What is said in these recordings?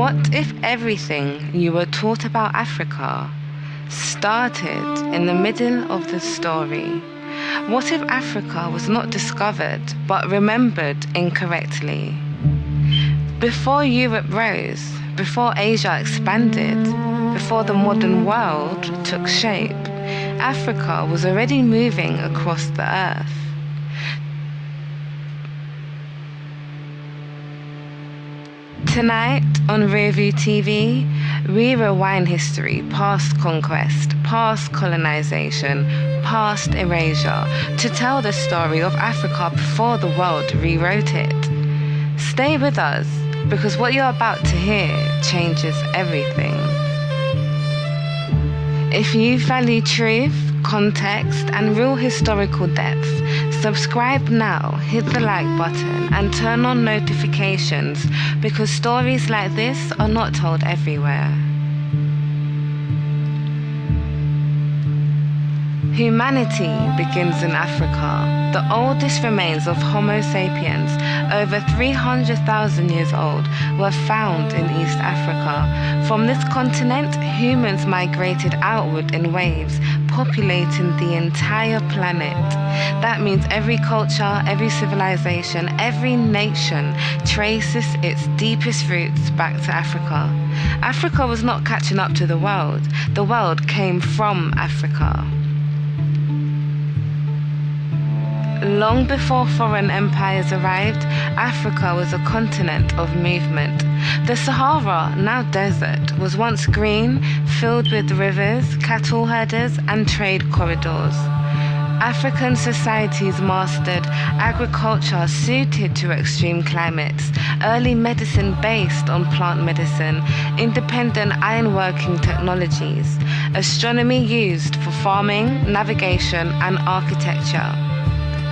What if everything you were taught about Africa started in the middle of the story? What if Africa was not discovered but remembered incorrectly? Before Europe rose, before Asia expanded, before the modern world took shape, Africa was already moving across the earth. Tonight on Rearview TV, we rewind history past conquest, past colonization, past erasure, to tell the story of Africa before the world rewrote it. Stay with us, because what you're about to hear changes everything. If you value truth, context, and real historical depth, subscribe now, hit the like button, and turn on notifications, because stories like this are not told everywhere. Humanity begins in Africa. The oldest remains of Homo sapiens, over 300,000 years old, were found in East Africa. From this continent, humans migrated outward in waves, populating the entire planet. That means every culture, every civilization, every nation traces its deepest roots back to Africa. Africa was not catching up to the world came from Africa. Long before foreign empires arrived, Africa was a continent of movement. The Sahara, now desert, was once green, filled with rivers, cattle herders, and trade corridors. African societies mastered agriculture suited to extreme climates, early medicine based on plant medicine, independent ironworking technologies, astronomy used for farming, navigation, and architecture.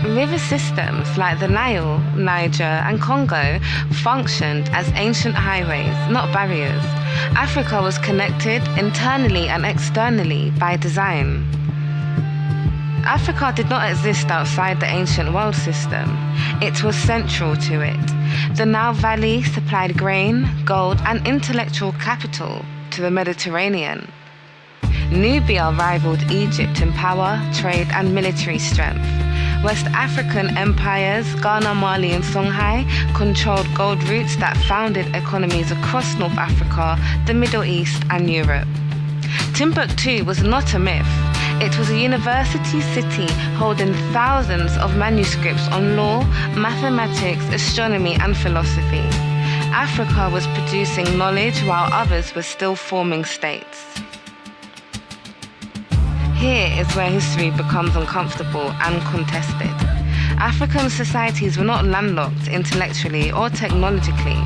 River systems like the Nile, Niger, and Congo functioned as ancient highways, not barriers. Africa was connected internally and externally by design. Africa did not exist outside the ancient world system. It was central to it. The Nile Valley supplied grain, gold, and intellectual capital to the Mediterranean. Nubia rivaled Egypt in power, trade, and military strength. West African empires, Ghana, Mali, and Songhai, controlled gold routes that founded economies across North Africa, the Middle East, and Europe. Timbuktu was not a myth. It was a university city holding thousands of manuscripts on law, mathematics, astronomy, and philosophy. Africa was producing knowledge while others were still forming states. Here is where history becomes uncomfortable and contested. African societies were not landlocked intellectually or technologically.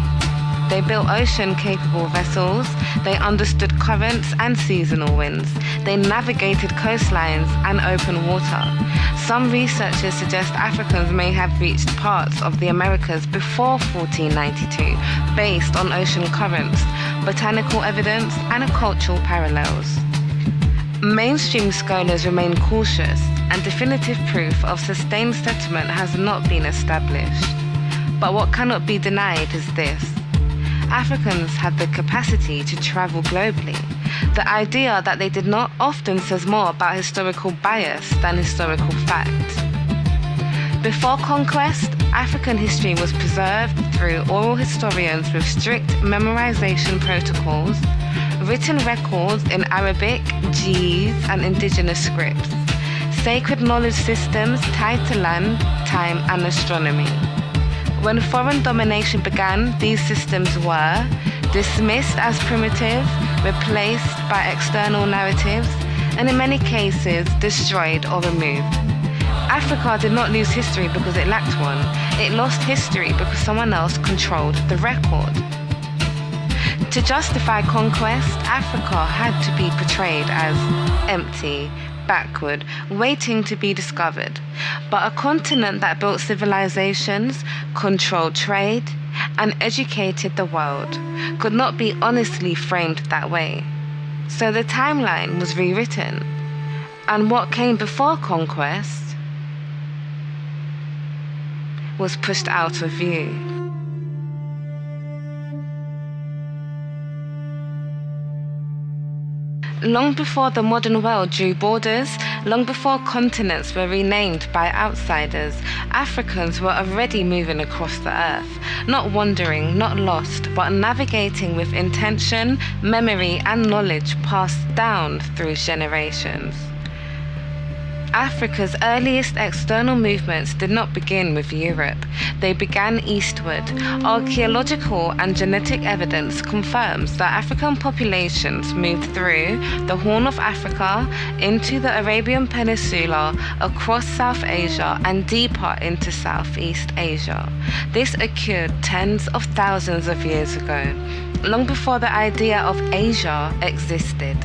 They built ocean-capable vessels, they understood currents and seasonal winds, they navigated coastlines and open water. Some researchers suggest Africans may have reached parts of the Americas before 1492, based on ocean currents, botanical evidence, and cultural parallels. Mainstream scholars remain cautious, and definitive proof of sustained settlement has not been established. But what cannot be denied is this: Africans had the capacity to travel globally. The idea that they did not often says more about historical bias than historical fact. Before conquest, African history was preserved through oral historians with strict memorization protocols, written records in Arabic, Ge'ez, and indigenous scripts, sacred knowledge systems tied to land, time, and astronomy. When foreign domination began, these systems were dismissed as primitive, replaced by external narratives, and in many cases destroyed or removed. Africa did not lose history because it lacked one. It lost history because someone else controlled the record. To justify conquest, Africa had to be portrayed as empty, backward, waiting to be discovered. But a continent that built civilizations, controlled trade, and educated the world could not be honestly framed that way. So the timeline was rewritten, and what came before conquest was pushed out of view. Long before the modern world drew borders, long before continents were renamed by outsiders, Africans were already moving across the earth, not wandering, not lost, but navigating with intention, memory, and knowledge passed down through generations. Africa's earliest external movements did not begin with Europe. They began eastward. Archaeological and genetic evidence confirms that African populations moved through the Horn of Africa, into the Arabian Peninsula, across South Asia, and deeper into Southeast Asia. This occurred tens of thousands of years ago, long before the idea of Asia existed.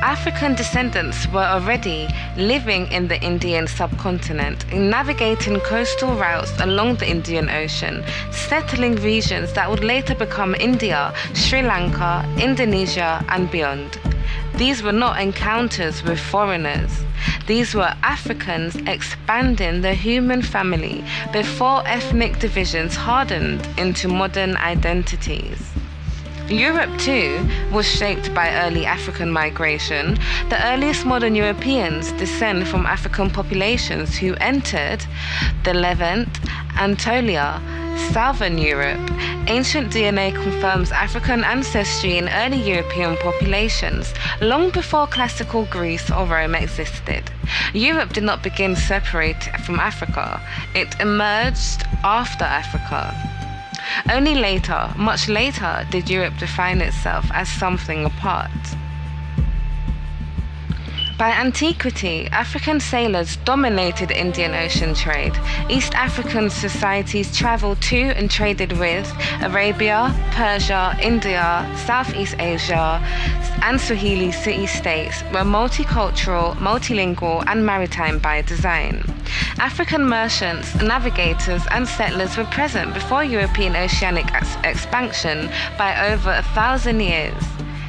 African descendants were already living in the Indian subcontinent, navigating coastal routes along the Indian Ocean, settling regions that would later become India, Sri Lanka, Indonesia, and beyond. These were not encounters with foreigners. These were Africans expanding the human family before ethnic divisions hardened into modern identities. Europe, too, was shaped by early African migration. The earliest modern Europeans descend from African populations who entered the Levant, Anatolia, Southern Europe. Ancient DNA confirms African ancestry in early European populations, long before classical Greece or Rome existed. Europe did not begin separate from Africa. It emerged after Africa. Only later, much later, did Europe define itself as something apart. By antiquity, African sailors dominated Indian Ocean trade. East African societies traveled to and traded with Arabia, Persia, India, Southeast Asia, and Swahili city-states were multicultural, multilingual, and maritime by design. African merchants, navigators, and settlers were present before European oceanic expansion by over 1,000 years.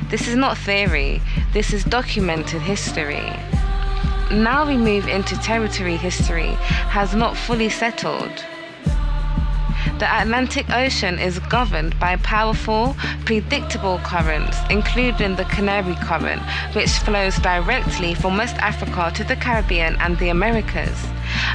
This is not theory, this is documented history. Now we move into territory history has not fully settled. The Atlantic Ocean is governed by powerful, predictable currents, including the Canary Current, which flows directly from West Africa to the Caribbean and the Americas.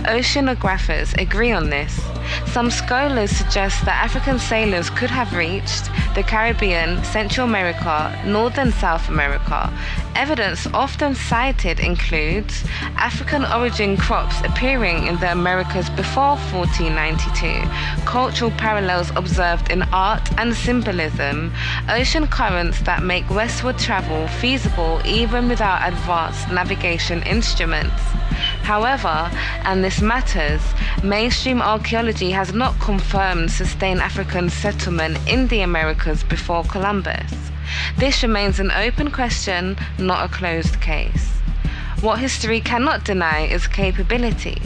Oceanographers agree on this. Some scholars suggest that African sailors could have reached the Caribbean, Central America, North and South America. Evidence often cited includes African origin crops appearing in the Americas before 1492, cultural parallels observed in art and symbolism, ocean currents that make westward travel feasible even without advanced navigation instruments. However, and this matters, mainstream archaeology has not confirmed sustained African settlement in the Americas before Columbus. This remains an open question, not a closed case. What history cannot deny is capability.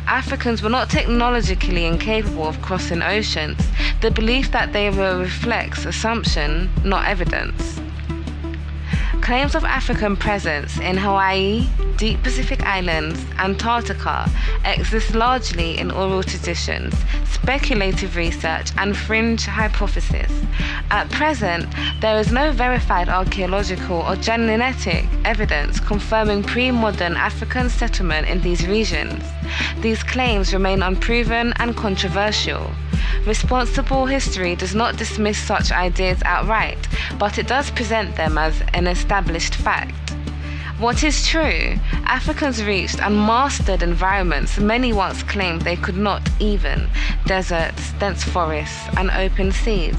Africans were not technologically incapable of crossing oceans. The belief that they were reflects assumption, not evidence. Claims of African presence in Hawaii, deep Pacific Islands, Antarctica exist largely in oral traditions, speculative research, and fringe hypotheses. At present, there is no verified archaeological or genetic evidence confirming pre-modern African settlement in these regions. These claims remain unproven and controversial. Responsible history does not dismiss such ideas outright, but it does present them as an established fact. What is true? Africans reached and mastered environments many once claimed they could not even: deserts, dense forests, and open seas.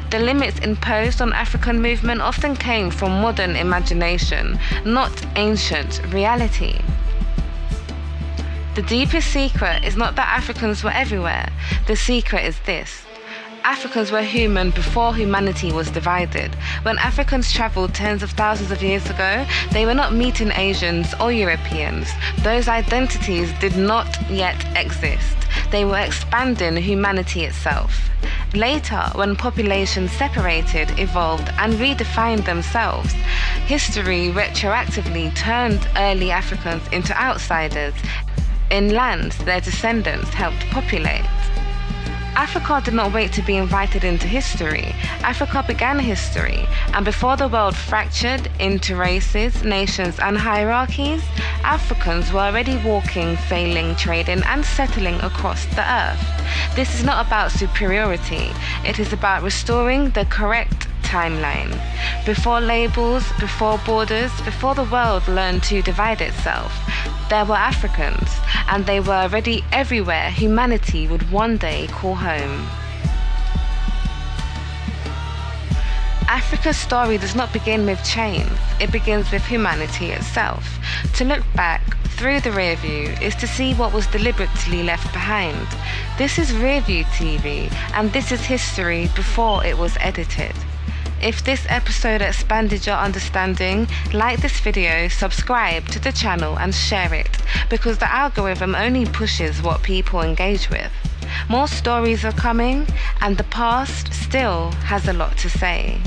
The limits imposed on African movement often came from modern imagination, not ancient reality. The deepest secret is not that Africans were everywhere. The secret is this: Africans were human before humanity was divided. When Africans traveled tens of thousands of years ago, they were not meeting Asians or Europeans. Those identities did not yet exist. They were expanding humanity itself. Later, when populations separated, evolved, and redefined themselves, history retroactively turned early Africans into outsiders in lands their descendants helped populate. Africa did not wait to be invited into history. Africa began history, and before the world fractured into races, nations, and hierarchies, Africans were already walking, failing, trading, and settling across the earth. This is not about superiority, it is about restoring the correct timeline. Before labels, before borders, before the world learned to divide itself, there were Africans, and they were already everywhere humanity would one day call home. Africa's story does not begin with chains, it begins with humanity itself. To look back through the rear view is to see what was deliberately left behind. This is Rearview TV, and this is history before it was edited. If this episode expanded your understanding, like this video, subscribe to the channel and share it, because the algorithm only pushes what people engage with. More stories are coming, and the past still has a lot to say.